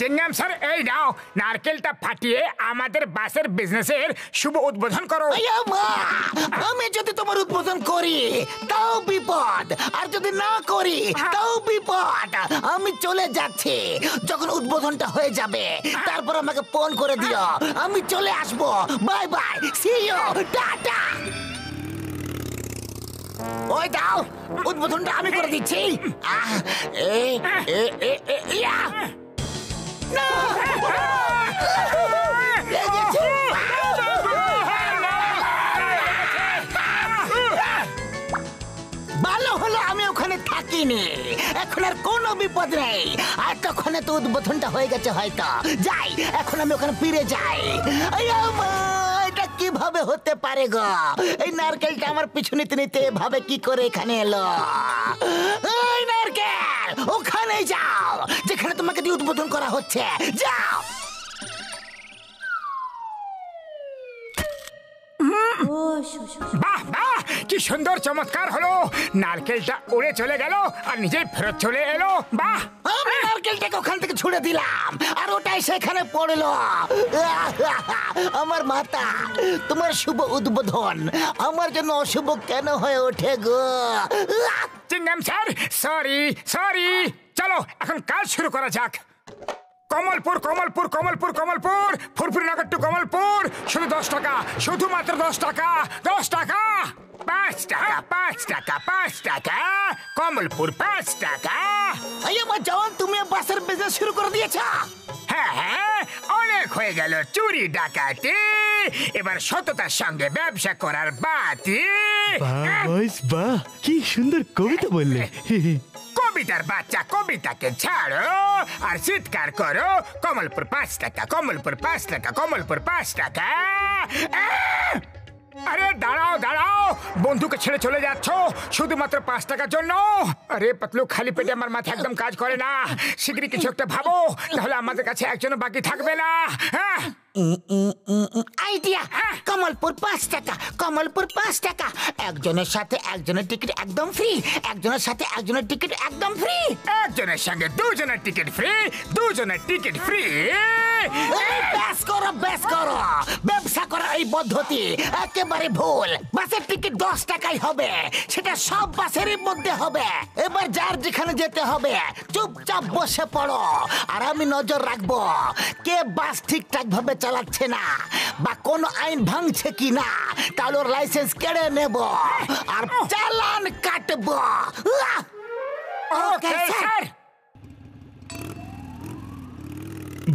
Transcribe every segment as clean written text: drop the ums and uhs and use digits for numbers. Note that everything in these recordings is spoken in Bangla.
চিংগাম স্যার, এই নাও নারকেলটা ফাটিয়ে আমাদের বাসের বিজনেসের শুভ উদ্বোধন করো। আমি যদি তোমার উদ্বোধন করি তাও বিপদ, আর যদি না করি তাও বিপদ। আমি চলে যাচ্ছি, যখন উদ্বোধনটা হয়ে যাবে তারপর আমাকে ফোন করে দিও, আমি চলে আসবো। Bye bye, see you, tata. ওই দাও, উদ্বোধনটা আমি করে দিচ্ছি। ভালো হলো আমি ওখানে থাকিনি, এখন আর কোনো বিপদ নেই। আর তখন তো উদ্বোধনটা হয়ে গেছে হয়তো। যাই, এখন আমি ওখানে ফিরে যাই। এটা কিভাবে হতে পারে গো? এই নারকেলটা আমার পিছু নিতে নিতে এভাবে কি করে এখানে এলো? এই নারকেল, ওখানে যাও যেখানে তোমাকে দিয়ে উদ্বোধন করা হচ্ছে, যাও। বাহ বাহ, কি সুন্দর চমৎকার হলো। নারকেলটা উড়ে চলে গেল আর নিজেই ফেরত চলে এলো। বাহ, আমি নারকেলটাকে ওখান থেকে ছুড়ে দিলাম আর ওটাই সেখানে পড়লো। আমার মাতা, তোমার শুভ উদ্বোধন আমার জন্য অশুভ কেন হয়ে ওঠে গো? চিংগাম স্যার, সরি সরি। চলো এখন কাজ শুরু করা যাক। কমলপুর কমলপুর কমলপুর কমলপুর, ফুরফুরি নগর টু কমলপুর, শুধু 10 টাকা, শুধুমাত্র 10 টাকা, 10 টাকা, 5 টাকা, 5 টাকা, 5 টাকা, কমলপুর 5 টাকা। আমার জওয়ান, তুমি বাসের বিজনেস শুরু করে দিয়েছ? হ্যাঁ হ্যাঁ, অনেক হয়ে গেল চুরি ডাকাতি, এবার সততার সঙ্গে ব্যবসা করার বাতি। বাহ, কি সুন্দর কবিতা বললে। কবিতার বাচ্চা, কবিতাকে ছাড়ো আর চিৎকার করো, কমলপুর 5 টাকা, কমলপুর 5 টাকা, কমলপুর 5 টাকা। আরে দাঁড়াও দাঁড়াও, বন্ধুকে ছেড়ে চলে যাচ্ছ শুধুমাত্র 5 টাকার জন্য? আরে পাতলু, খালি পেটে আমার মাথা একদম কাজ করে না। শীঘ্রই কিছু একটা ভাবো, তাহলে আমাদের কাছে একজনও বাকি থাকবে না। আইডিয়া, কমলপুর 5 টাকা, কমলপুর 5 টাকা, একজনের সাথে একজনের টিকিট একদম ফ্রি, একজনের সাথে একজনের টিকিট একদম ফ্রি, একজনের সঙ্গে 2 জনের টিকিট ফ্রি, 2 জনের টিকিট ফ্রি। বেশ করো, বেশ করো। ব্যবসা করার এই পদ্ধতি একেবারে ভুল। বাসের টিকিট 10 টাকাই হবে, সেটা সব বাসেরই মধ্যে হবে। এবার যার যেখানে যেতে হবে চুপচাপ বসে পড়ো, আর আমি নজর রাখবো কে বাস ঠিকঠাক ভাবে চালাচ্ছে না বা কোন আইন ভাঙছে কি না, তাহলে ওর লাইসেন্স কেড়ে নেব আর চালান কাটবো। Okay sir.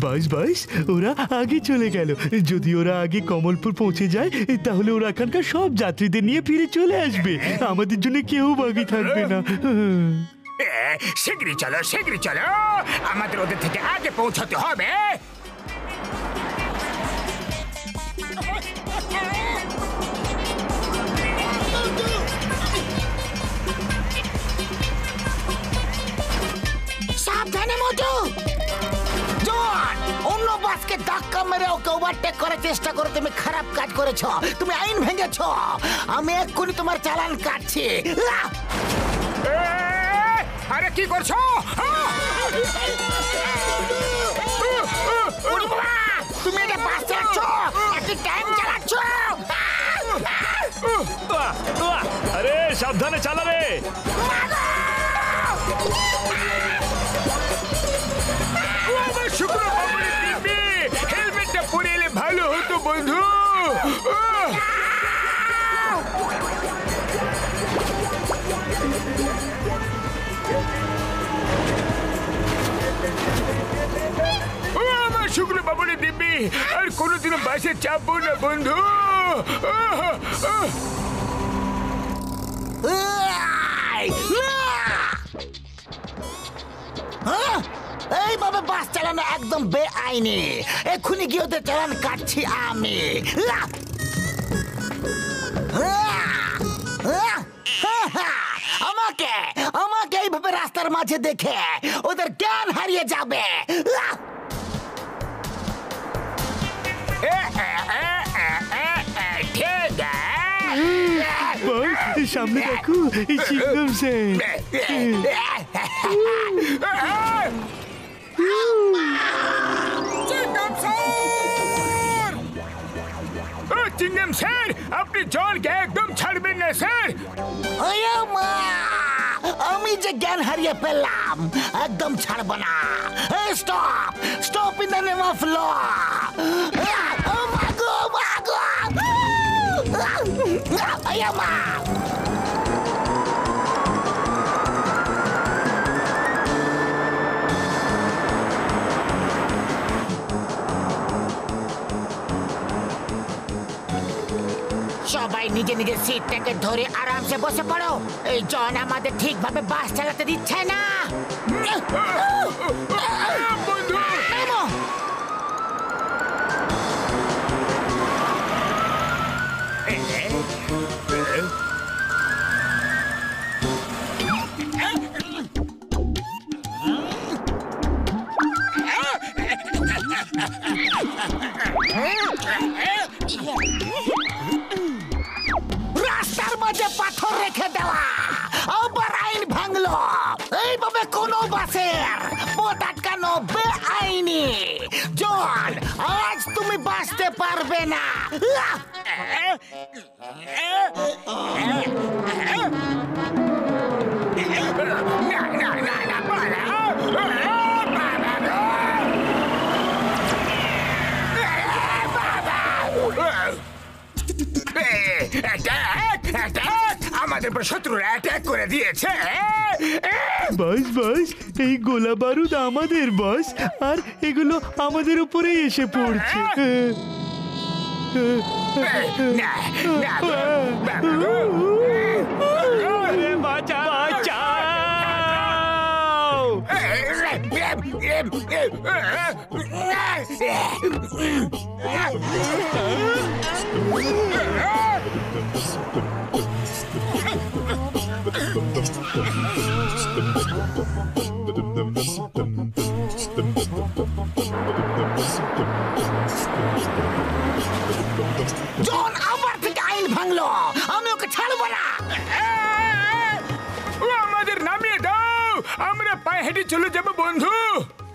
বাস, ওরা আগে চলে গেল। যদি ওরা আগে কমলপুর পৌঁছে যায় তাহলে ওরা এখানকার সব যাত্রীদের নিয়ে ফিরে চলে আসবে, আমাদের জন্য কেউ বাকি থাকবে না। শীঘ্রই চলো, শীঘ্রই চলো, আমাদের ওদের থেকে আগে পৌঁছাতে হবে। সাবধানে মোটু। জোয়ান, অন্য বাসকে ধাক্কা মেরে ওকে ওভারটেক করার চেষ্টা করে তুমি খারাপ কাজ করেছো, তুমি আইন ভেঙেছো। আমি এক্ষুনি তোমার চালান কাটছি। আরে কি করছো? তুমি এটা বাস চালাচ্ছ, একটি টাইম চালাচ্ছ। আরে সাবধানে চালা রে। শুক্র বাবুরে দিবি, হেলমেটটা পরে এলে ভালো হতো বন্ধু। আমার শুক্র বাবুরে দিবি, আর কোনোদিনও বাসে চাপবো না বন্ধু। এইভাবে বাস চালানো একদম বেআইনি। এক্ষুনি গিয়ে ওদের চালান কাটছি আমি। আমাকে আমাকে এইভাবে রাস্তার মাঝে দেখে ওদের জ্ঞান হারিয়ে যাবে। সামনে দেখো, চিংগাম স্যার। চিংগাম স্যার, আপনি জলকে একদম ছাড়বেন না স্যার। ওয়া মা, আমি যে জ্ঞান হারিয়ে ফেললাম, একদম ছাড়ব না। Stop, stop in the name of law. ও মা গো, মা গো, ওয়া মা। সবাই নিজে নিজের সিটটাকে ধরে আরামসে বসে পড়ো। এই জন আমাদের ঠিকভাবে বাস চালাতে দিচ্ছে না। বন্ধু, নামো। রাস্তার মাঝে পাথর রেখে দেওয়া, আবার আইন ভাঙলো। এইভাবে কোনো বাসের পথ আটকানো বেআইনি। জন, আজ তুমি বাঁচতে পারবে না। না না না না, পালা। আমাদের উপর শত্রুরা অ্যাটাক করে দিয়েছে। বস বস, এই গোলা বারুদ আমাদের বস, আর এগুলো আমাদের উপরেই এসে পড়ছে। না না, জন আবার থেকে আইন ভাঙলো, আমি ওকে ছাড়বো না। আমাদের নামিয়ে দাও, আমরা পায়ে হেঁটে চলে যাবো বন্ধু।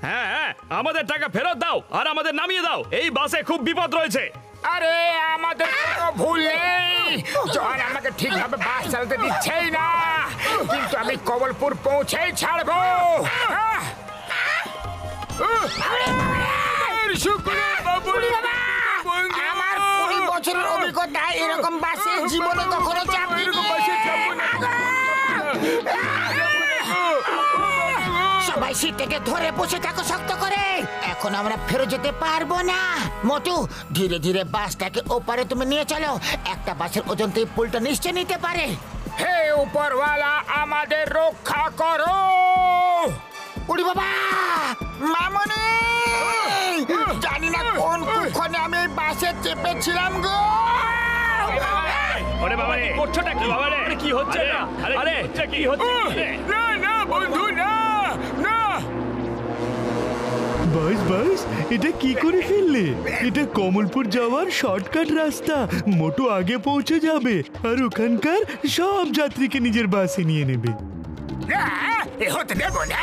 হ্যাঁ হ্যাঁ, আমাদের টাকা ফেরত দাও আর আমাদের নামিয়ে দাও। এই বাসে খুব বিপদ রয়েছে। আরে আমাদের কোনো ভুল নেই, জন আমাকে ঠিকভাবে বাস চালাতে দিচ্ছেই না, কিন্তু আমি কমলপুর পৌঁছেই ছাড়বো। আমার 20 বছরের অভিজ্ঞতা, এরকম বাসে জীবনে কখনো চাপিনি। সবাই সিট থেকে ধরে বসে থাকো শক্ত করে। এখন আমরা ফেরত যেতে পারবো না। মোটু, ধীরে ধীরে বাসটাকে ওপারে তুমি নিয়ে চলো। একটা বাসের ওজন তো এই পুলটা নিশ্চয় নিতে পারে। হে উপরওয়ালা, আমাদের রক্ষা করো। উড়ি বাবা, মামনি, জানি না কোন কুক্ষণে আমি এই বাসে চেপেছিলাম গো। ওরে বাবা রে, করছোটা কি বাবা রে? কি হচ্ছে না? আরে কি হচ্ছে? না না বন্ধু, না না। বস বস, এটা কি করে ফেললে? এটা কমলপুর যাওয়ার শর্টকাট রাস্তা। মোটু আগে পৌঁছে যাবে আর ওখানকার সব যাত্রীকে নিজের বাসে নিয়ে নেবে। না, এ হতে দেব না।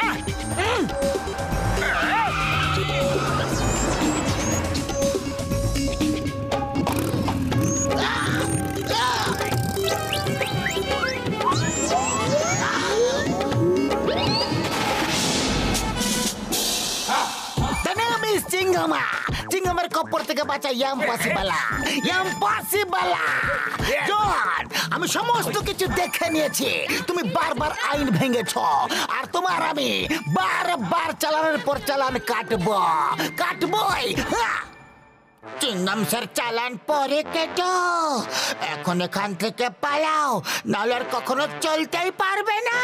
চিঙ্গামা, চিঙ্গামের কপর থেকে বাঁচা ইম্পসিবল, ইম্পসিবল। জন, আমি সমস্ত কিছু দেখে নিয়েছি। তুমি বারবার আইন ভেঙেছো, আর তোমার আমি বারবার চালানের পর চালান কাটবো, কাটবই। চিঙ্গাম স্যার চালান পরে কেটো। এখন এখান থেকে পালাও, নাহলে আর কখনো চলতেই পারবে না।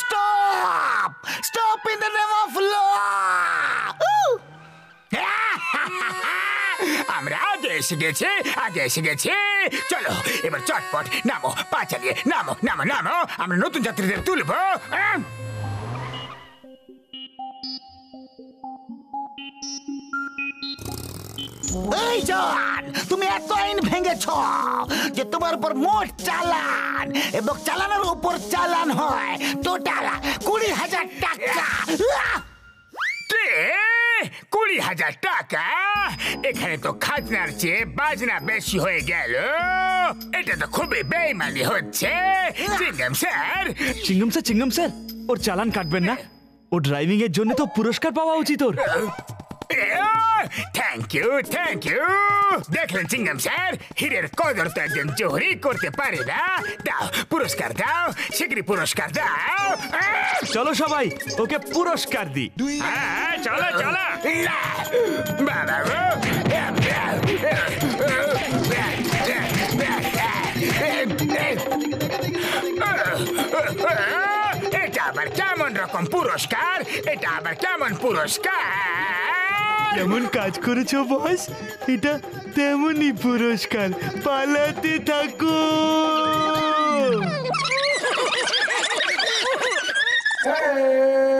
Stop! Stop in the name of law! আমরা আগে এসে গেছি, আগে এসে গেছি। চলো এবার চটপট নামো, পা চালিয়ে নামো নামো নামো, আমরা নতুন যাত্রীদের তুলবো। এই জন, তুমি এত আইন ভেঙেছ যে তোমার উপর মোট চালান এবং চালানের উপর চালান হয় টোটাল 20,000 টাকা। কে 20,000 টাকা? এখানে তো খাজনার চেয়ে বাজনা বেশি হয়ে গেল। এটা তো খুবই বেইমানি হচ্ছে চিঙ্গাম স্যার। চিঙ্গম স্যার ওর চালান কাটবেন না? ও ড্রাইভিং এর জন্য তো পুরস্কার পাওয়া উচিত ওর। Thank you. দেখলেন চিঙ্গাম স্যার, হীরের কদর তো একজন জোহরি করতে পারে না। দাও পুরস্কার, দাও শিগগিরই পুরস্কার দাও। চলো সবাই ওকে পুরস্কার দিই। হ্যাঁ চলো চলো। না, বাবা গো। এটা আবার কেমন রকম পুরস্কার? এটা আবার কেমন পুরস্কার? যেমন কাজ করেছো বস, এটা তেমনই পুরস্কার। পালাতে থাকো। Hey!